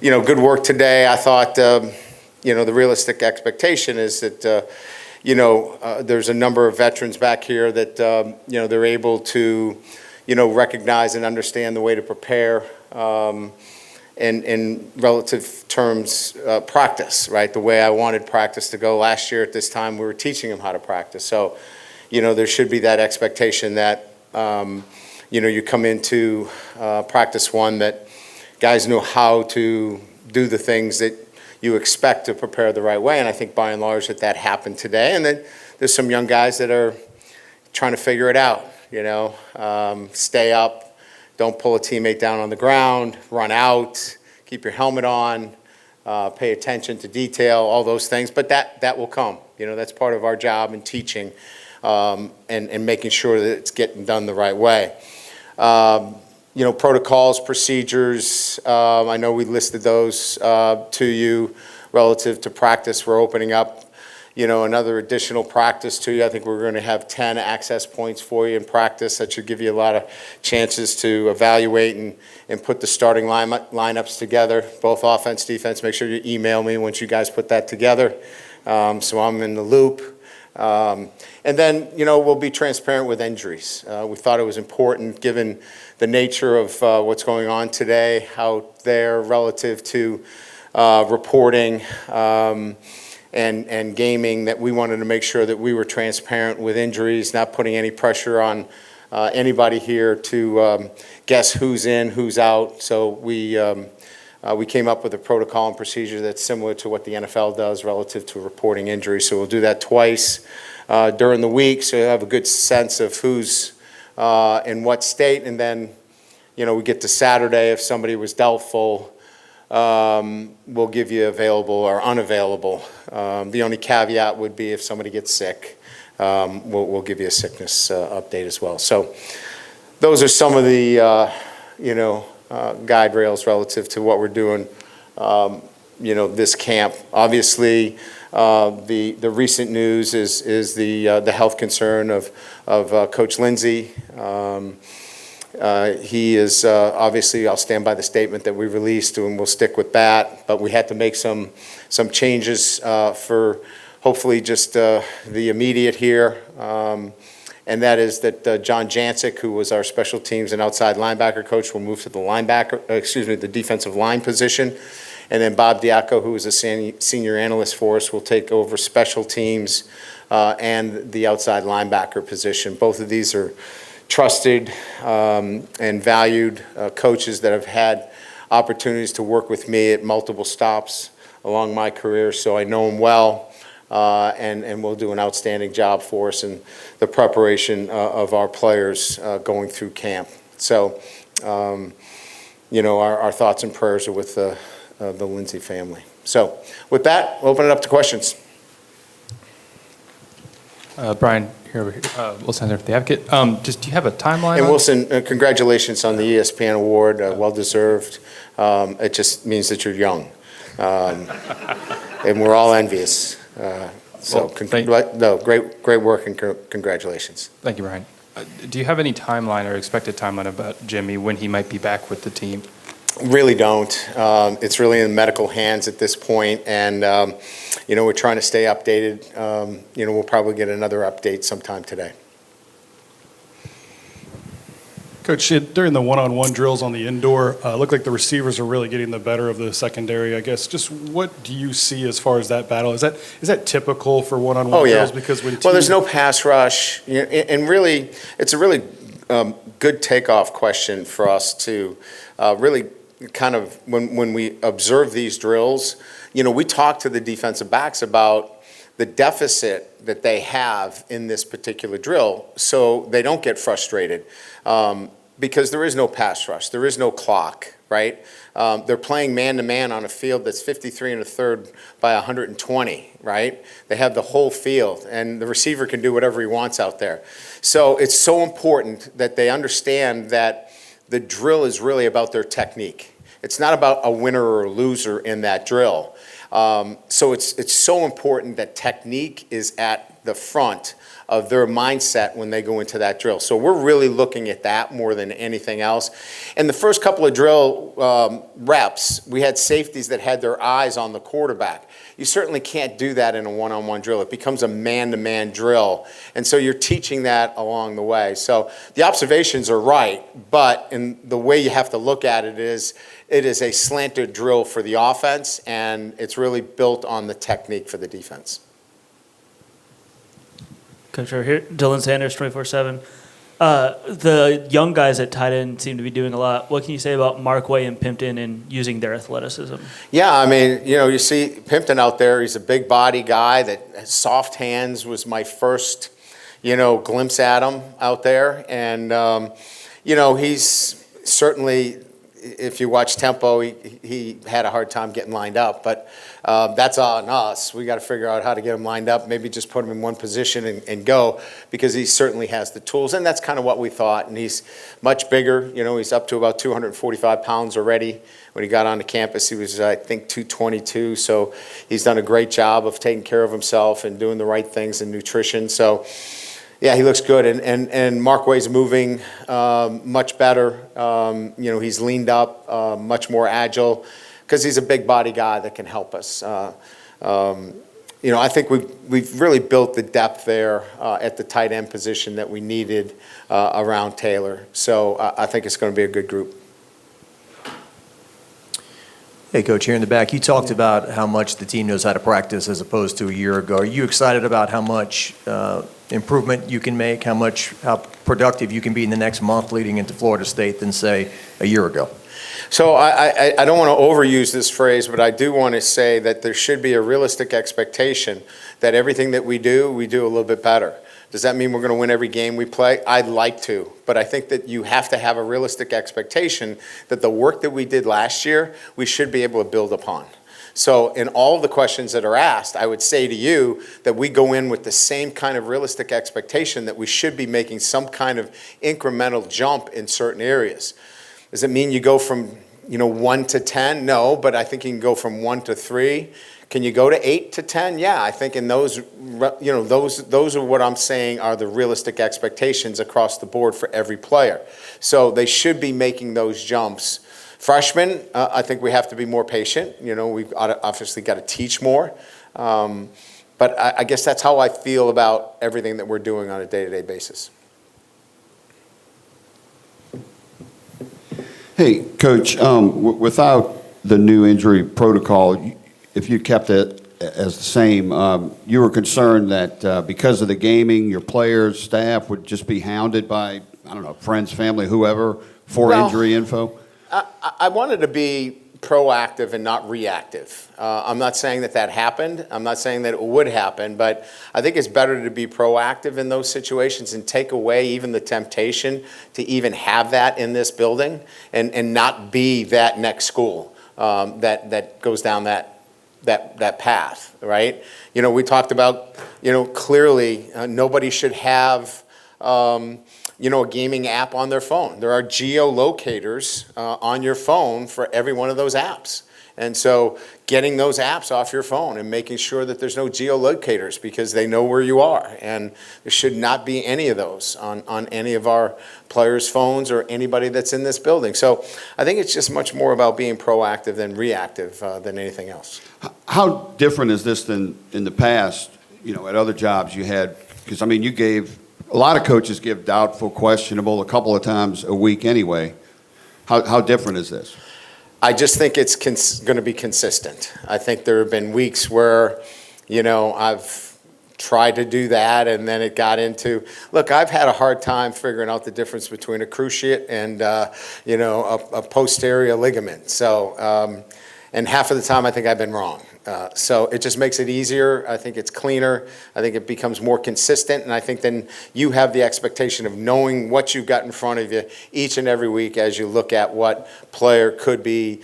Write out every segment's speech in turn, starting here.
good work today. I thought, the realistic expectation is that, there's a number of veterans back here that, they're able to, recognize and understand the way to prepare in relative terms, practice, right? The way I wanted practice to go last year at this time, we were teaching them how to practice. So, there should be that expectation that, you come into practice one that guys know how to do the things that you expect to prepare the right way. And I think by and large that happened today. And then there's some young guys that are trying to figure it out, stay up, don't pull a teammate down on the ground, run out, keep your helmet on, pay attention to detail, all those things. But that will come. That's part of our job in teaching and making sure that it's getting done the right way. Protocols, procedures, I know we listed those to you relative to practice. We're opening up, another additional practice to you. I think we're going to have 10 access points for you in practice. That should give you a lot of chances to evaluate and put the starting lineups together, both offense, defense. Make sure you email me once you guys put that together, so I'm in the loop. And then, we'll be transparent with injuries. We thought it was important, given the nature of what's going on today out there relative to reporting and gaming, that we wanted to make sure that we were transparent with injuries, not putting any pressure on anybody here to guess who's in, who's out. So we came up with a protocol and procedure that's similar to what the NFL does relative to reporting injuries. So we'll do that twice during the week, so you'll have a good sense of who's in what state. And then, we get to Saturday, if somebody was doubtful, we'll give you available or unavailable. The only caveat would be if somebody gets sick, we'll give you a sickness update as well. So those are some of the, guide rails relative to what we're doing, this camp. Obviously, the recent news is the health concern of Coach Lindsey. He is obviously, I'll stand by the statement that we released, and we'll stick with that. But we had to make some changes for hopefully just the immediate here. And that is that John Jancic, who was our special teams and outside linebacker coach, will move to the defensive line position. And then Bob Diaco, who is a senior analyst for us, will take over special teams and the outside linebacker position. Both of these are trusted and valued coaches that have had opportunities to work with me at multiple stops along my career, so I know them well. And will do an outstanding job for us in the preparation of our players going through camp. So, our thoughts and prayers are with the Lindsey family. So, with that, we'll open it up to questions. Brian, here, Wilson for the Advocate. Just do you have a timeline? And Wilson, congratulations on the ESPN award, well deserved. It just means that you're young, and we're all envious. Great work and congratulations. Thank you, Brian. Do you have any timeline or expected timeline about Jimmy when he might be back with the team? Really don't. It's really in medical hands at this point, and we're trying to stay updated. We'll probably get another update sometime today. Coach, during the one-on-one drills on the indoor, looked like the receivers are really getting the better of the secondary, I guess. Just what do you see as far as that battle? Is that typical for one-on-one drills? Because there's no pass rush, and really, it's a really good takeoff question for us to really kind of, when we observe these drills, we talk to the defensive backs about the deficit that they have in this particular drill, so they don't get frustrated. Because there is no pass rush, there is no clock, right? They're playing man-to-man on a field that's 53 1/3 by 120, right? They have the whole field, and the receiver can do whatever he wants out there. So it's so important that they understand that the drill is really about their technique. It's not about a winner or a loser in that drill. So it's so important that technique is at the front of their mindset when they go into that drill. So we're really looking at that more than anything else. And the first couple of drill reps, we had safeties that had their eyes on the quarterback. You certainly can't do that in a one-on-one drill. It becomes a man-to-man drill. And so you're teaching that along the way. So the observations are right, but in the way you have to look at it is a slanted drill for the offense, and it's really built on the technique for the defense. Coach, over here, Dylan Sanders, 24/7. The young guys at tight end seem to be doing a lot. What can you say about Markway and Pimpton and using their athleticism? Yeah, I mean, you see Pimpton out there. He's a big body guy that has soft hands. Was my first, glimpse at him out there. And, he's certainly, if you watch tempo, he had a hard time getting lined up. But that's on us. We got to figure out how to get him lined up, maybe just put him in one position and go, because he certainly has the tools. And that's kind of what we thought. And he's much bigger. He's up to about 245 pounds already. When he got onto campus, he was, I think, 222. So he's done a great job of taking care of himself and doing the right things in nutrition. So, yeah, he looks good. And Markway's moving much better. He's leaned up, much more agile, because he's a big body guy that can help us. I think we've really built the depth there at the tight end position that we needed around Taylor. So I think it's going to be a good group. Hey, Coach, here in the back, you talked about how much the team knows how to practice as opposed to a year ago. Are you excited about how much improvement you can make, how productive you can be in the next month leading into Florida State than, say, a year ago? So I don't want to overuse this phrase, but I do want to say that there should be a realistic expectation that everything that we do a little bit better. Does that mean we're going to win every game we play? I'd like to, but I think that you have to have a realistic expectation that the work that we did last year, we should be able to build upon. So in all of the questions that are asked, I would say to you that we go in with the same kind of realistic expectation that we should be making some kind of incremental jump in certain areas. Does it mean you go from 1 to 10? No, but I think you can go from 1 to 3. Can you go to 8 to 10? Yeah, I think in those, those are what I'm saying are the realistic expectations across the board for every player. So they should be making those jumps. Freshmen, I think we have to be more patient. We've obviously got to teach more. But I guess that's how I feel about everything that we're doing on a day-to-day basis. Hey, Coach, without the new injury protocol, if you kept it as the same, you were concerned that because of the gaming, your players, staff would just be hounded by, friends, family, whoever, for injury info? I wanted to be proactive and not reactive. I'm not saying that happened. I'm not saying that it would happen, but I think it's better to be proactive in those situations and take away even the temptation to even have that in this building and not be that next school that goes down that path, right? We talked about, clearly nobody should have, a gaming app on their phone. There are geolocators on your phone for every one of those apps. And so getting those apps off your phone and making sure that there's no geolocators because they know where you are. And there should not be any of those on any of our players' phones or anybody that's in this building. So I think it's just much more about being proactive than reactive than anything else. How different is this than in the past, at other jobs you had? Because, you gave, a lot of coaches give doubtful, questionable a couple of times a week anyway. How different is this? I just think it's going to be consistent. I think there have been weeks where, I've tried to do that and then it got into, look, I've had a hard time figuring out the difference between a cruciate and, a posterior ligament. So, and half of the time I think I've been wrong. So it just makes it easier. I think it's cleaner. I think it becomes more consistent. And I think then you have the expectation of knowing what you've got in front of you each and every week as you look at what player could be,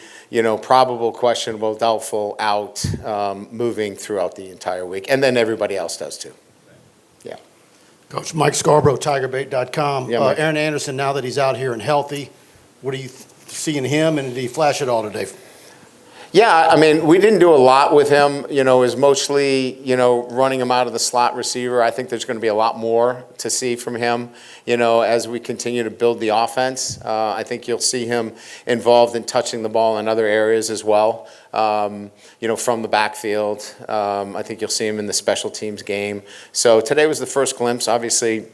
probable, questionable, doubtful, out, moving throughout the entire week. And then everybody else does too. Yeah. Coach Mike Scarborough, TigerBait.com. Yeah, Mike. Aaron Anderson, now that he's out here and healthy, what do you see in him, and did he flash it all today? Yeah, I mean, we didn't do a lot with him, you know, is mostly, you know, running him out of the slot receiver. I think there's going to be a lot more to see from him, you know, as we continue to build the offense. I think you'll see him involved in touching the ball in other areas as well, you know, from the backfield. I think you'll see him in the special teams game. So today was the first glimpse. Obviously,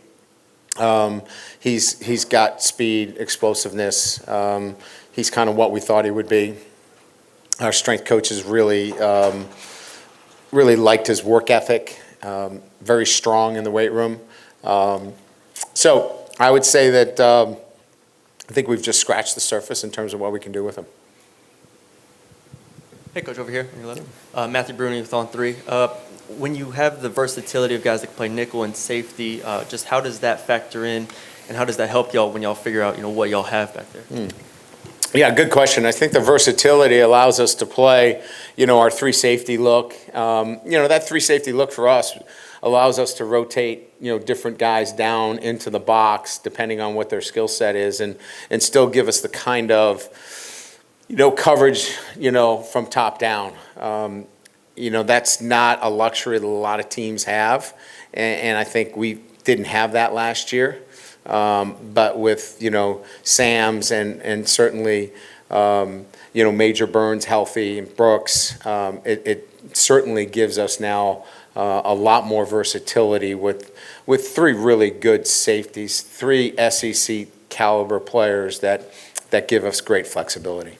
he's got speed, explosiveness. He's kind of what we thought he would be. Our strength coaches really liked his work ethic, very strong in the weight room. So I would say that I think we've just scratched the surface in terms of what we can do with him. Hey, Coach, over here on your left. Matthew Bruni with On 3. When you have the versatility of guys that can play nickel and safety, just how does that factor in, and how does that help y'all when y'all figure out, you know, what y'all have back there? Yeah, good question. I think the versatility allows us to play, you know, our three safety look. You know, that three safety look for us allows us to rotate, you know, different guys down into the box depending on what their skill set is, and still give us the kind of, you know, coverage, you know, from top down. You know, that's not a luxury that a lot of teams have, and I think we didn't have that last year. But with, you know, Sam's and certainly, you know, Major Burns healthy and Brooks, it certainly gives us now a lot more versatility with three really good safeties, three SEC caliber players that give us great flexibility.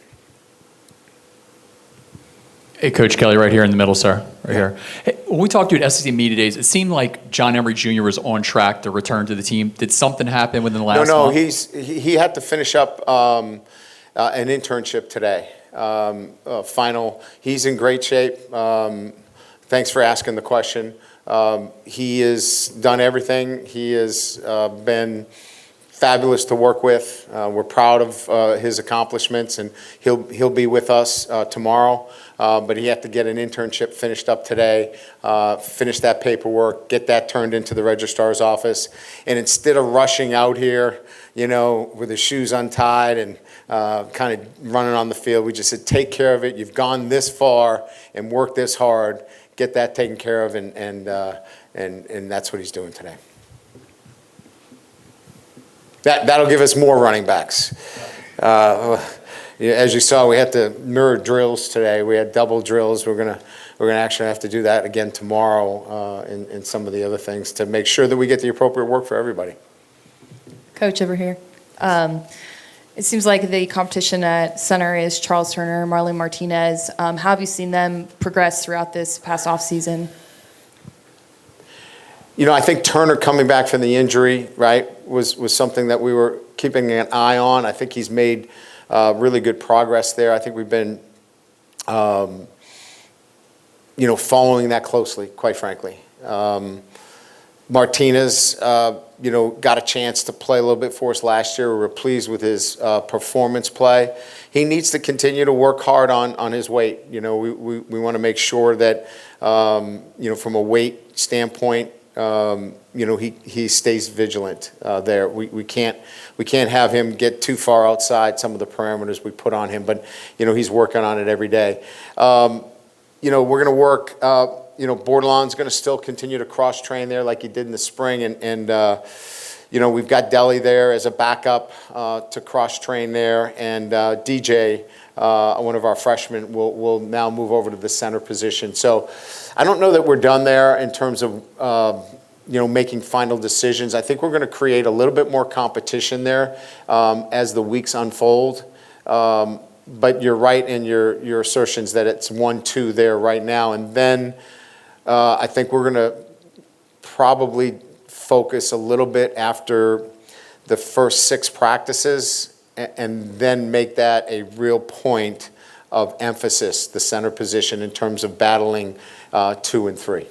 Hey, Coach Kelly, right here in the middle, sir, right here. Hey, when we talked to you at SEC Media Days, it seemed like John Emery Jr. was on track to return to the team. Did something happen within the last No, month? he had to finish up an internship today. Final. He's in great shape. Thanks for asking the question. He has done everything. He has been fabulous to work with. We're proud of his accomplishments, and he'll be with us tomorrow. But he had to get an internship finished up today, finish that paperwork, get that turned into the registrar's office. And instead of rushing out here, you know, with his shoes untied and kind of running on the field, we just said, take care of it. You've gone this far and worked this hard. Get that taken care of, and that's what he's doing today. That'll give us more running backs. As you saw, we had to mirror drills today. We had double drills. We're gonna actually have to do that again tomorrow, and some of the other things to make sure that we get the appropriate work for everybody. Coach over here. It seems like the competition at center is Charles Turner, Marlon Martinez. How have you seen them progress throughout this past offseason? You know, I think Turner coming back from the injury, right, was something that we were keeping an eye on. I think he's made really good progress there. I think we've been, you know, following that closely, quite frankly. Martinez, you know, got a chance to play a little bit for us last year. We were pleased with his performance play. He needs to continue to work hard on his weight. You know, we want to make sure that, you know, from a weight standpoint, you know, he stays vigilant there. We can't have him get too far outside some of the parameters we put on him, but, you know, he's working on it every day. You know, we're going to work, you know, Bordelon's going to still continue to cross-train there like he did in the spring, and you know, we've got Deli there as a backup to cross-train there, and DJ, one of our freshmen, will now move over to the center position. So I don't know that we're done there in terms of, you know, making final decisions. I think we're going to create a little bit more competition there as the weeks unfold. But you're right in your assertions that it's 1-2 there right now. And then I think we're going to probably focus a little bit after the first 6 practices and then make that a real point of emphasis, the center position, in terms of battling 2 and 3.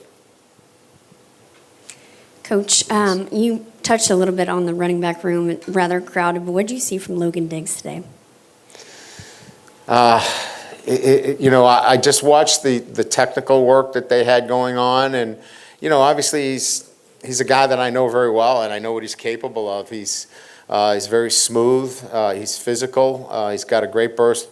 Coach, you touched a little bit on the running back room, rather crowded, but what did you see from Logan Diggs today? You know, I just watched the technical work that they had going on, and, you know, obviously he's a guy that I know very well, and I know what he's capable of. He's very smooth. He's physical. He's got a great burst.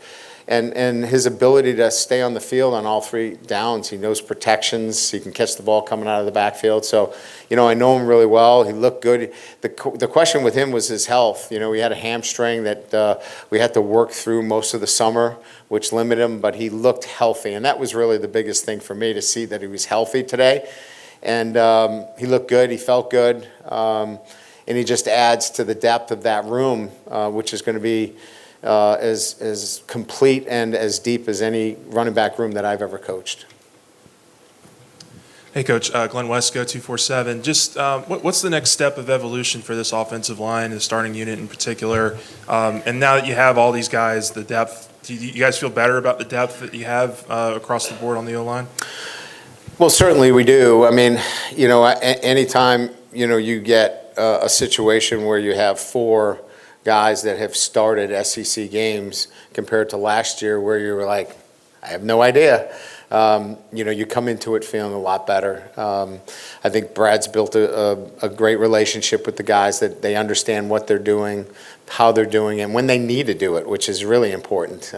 and his ability to stay on the field on all 3 downs. He knows protections. He can catch the ball coming out of the backfield. So, I know him really well. He looked good. The question with him was his health. He had a hamstring that we had to work through most of the summer, which limited him, but he looked healthy. And that was really the biggest thing for me, to see that he was healthy today. And he looked good. He felt good. And he just adds to the depth of that room, which is going to be as complete and as deep as any running back room that I've ever coached. Hey, Coach. Glenn Westco, 247. Just what's the next step of evolution for this offensive line, the starting unit in particular? And now that you have all these guys, the depth, do you guys feel better about the depth that you have across the board on the O-line? Well, certainly we do. I mean, anytime, you get a situation where you have 4 guys that have started SEC games compared to last year where you were like, I have no idea. You come into it feeling a lot better. I think Brad's built a great relationship with the guys, that they understand what they're doing, how they're doing it, and when they need to do it, which is really important.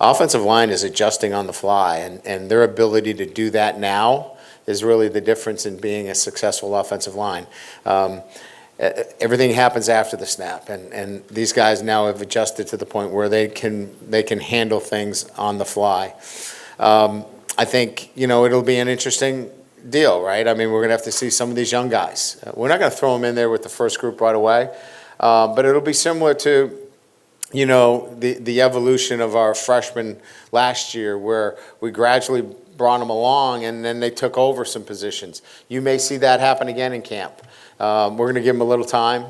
Offensive line is adjusting on the fly, and their ability to do that now is really the difference in being a successful offensive line. Everything happens after the snap, and these guys now have adjusted to the point where they can handle things on the fly. I think, it'll be an interesting deal, right? I mean, we're going to have to see some of these young guys. We're not going to throw them in there with the first group right away, but it'll be similar to, the evolution of our freshmen last year, where we gradually brought them along and then they took over some positions. You may see that happen again in camp. We're going to give them a little time.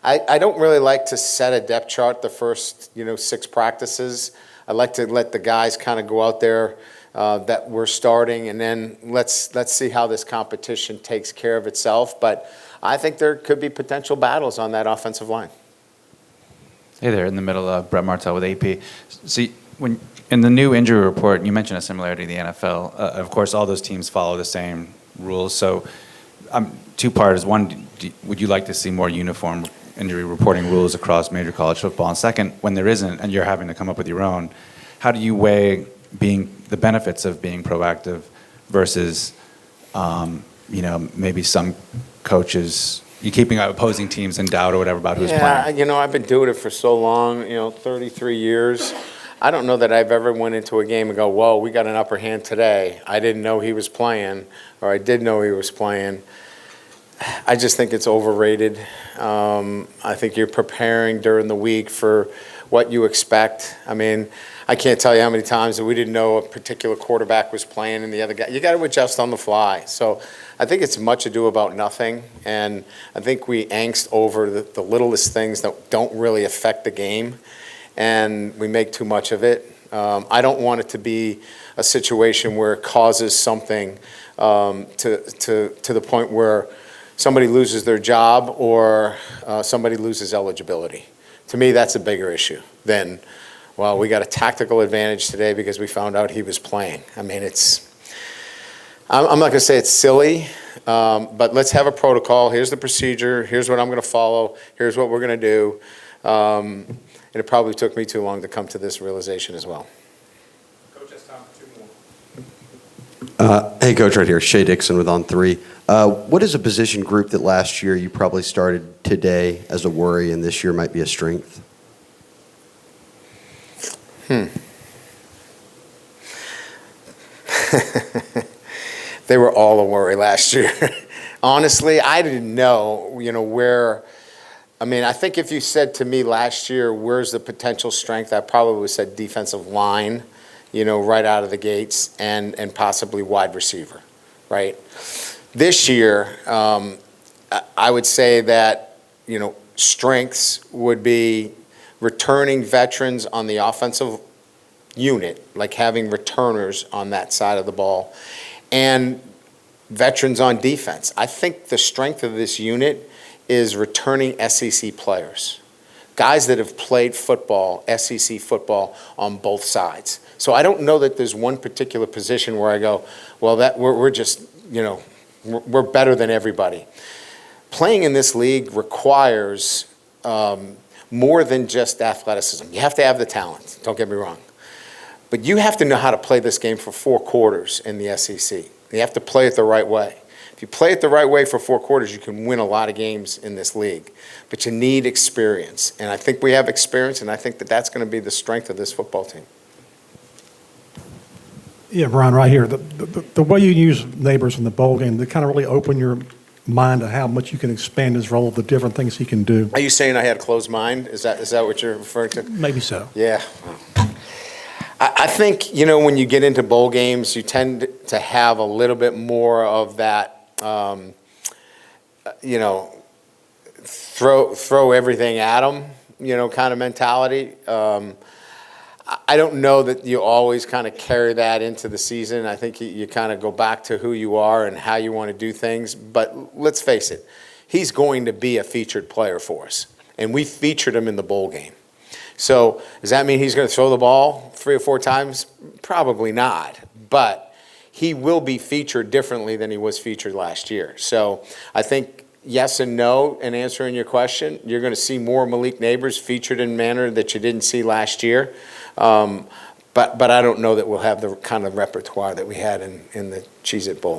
I don't really like to set a depth chart the first, 6 practices. I like to let the guys kind of go out there that we're starting, and then let's see how this competition takes care of itself. But I think there could be potential battles on that offensive line. Hey there, in the middle, Brett Martell with AP. So when in the new injury report, you mentioned a similarity to the NFL. Of course, all those teams follow the same rules. So 2 parts. One, would you like to see more uniform injury reporting rules across major college football? And second, when there isn't and you're having to come up with your own, how do you weigh the benefits of being proactive versus, maybe some coaches, you keeping opposing teams in doubt or whatever about who's playing? Yeah, I've been doing it for so long, 33 years. I don't know that I've ever went into a game and go, whoa, we got an upper hand today. I didn't know he was playing, or I did know he was playing. I just think it's overrated. I think you're preparing during the week for what you expect. I mean, I can't tell you how many times that we didn't know a particular quarterback was playing and the other guy. You got to adjust on the fly. So I think it's much ado about nothing, and I think we angst over the littlest things that don't really affect the game, and we make too much of it. I don't want it to be a situation where it causes something to the point where somebody loses their job or somebody loses eligibility. To me, that's a bigger issue than, well, we got a tactical advantage today because we found out he was playing. I mean, I'm not going to say it's silly, but let's have a protocol. Here's the procedure. Here's what I'm going to follow. Here's what we're going to do. And it probably took me too long to come to this realization as well. Coach, has time for 2 more. Hey, Coach, right here. Shea Dixon with On 3. What is a position group that last year you probably started today as a worry and this year might be a strength? They were all a worry last year. Honestly, I didn't know, where. I mean, I think if you said to me last year, where's the potential strength, I probably would have said defensive line, right out of the gates, and possibly wide receiver, right? This year, I would say that, strengths would be returning veterans on the offensive unit, like having returners on that side of the ball, and veterans on defense. I think the strength of this unit is returning SEC players, guys that have played football, SEC football, on both sides. So I don't know that there's one particular position where I go, well, that we're just, we're better than everybody. Playing in this league requires more than just athleticism. You have to have the talent, don't get me wrong. But you have to know how to play this game for 4 quarters in the SEC. You have to play it the right way. If you play it the right way for 4 quarters, you can win a lot of games in this league. But you need experience. And I think we have experience, and I think that that's going to be the strength of this football team. Yeah, Brian, right here. The way you use Neighbors in the bowl game, they kind of really open your mind to how much you can expand his role, the different things he can do. Are you saying I had a closed mind? Is that what you're referring to? Maybe so. Yeah. I think, when you get into bowl games, you tend to have a little bit more of that, throw everything at them, kind of mentality. I don't know that you always kind of carry that into the season. I think you kind of go back to who you are and how you want to do things. But let's face it, he's going to be a featured player for us. And we featured him in the bowl game. So does that mean he's going to throw the ball 3 or 4 times? Probably not. But he will be featured differently than he was featured last year. So I think yes and no in answering your question. You're going to see more Malik Neighbors featured in a manner that you didn't see last year. But I don't know that we'll have the kind of repertoire that we had in the Cheez-It Bowl.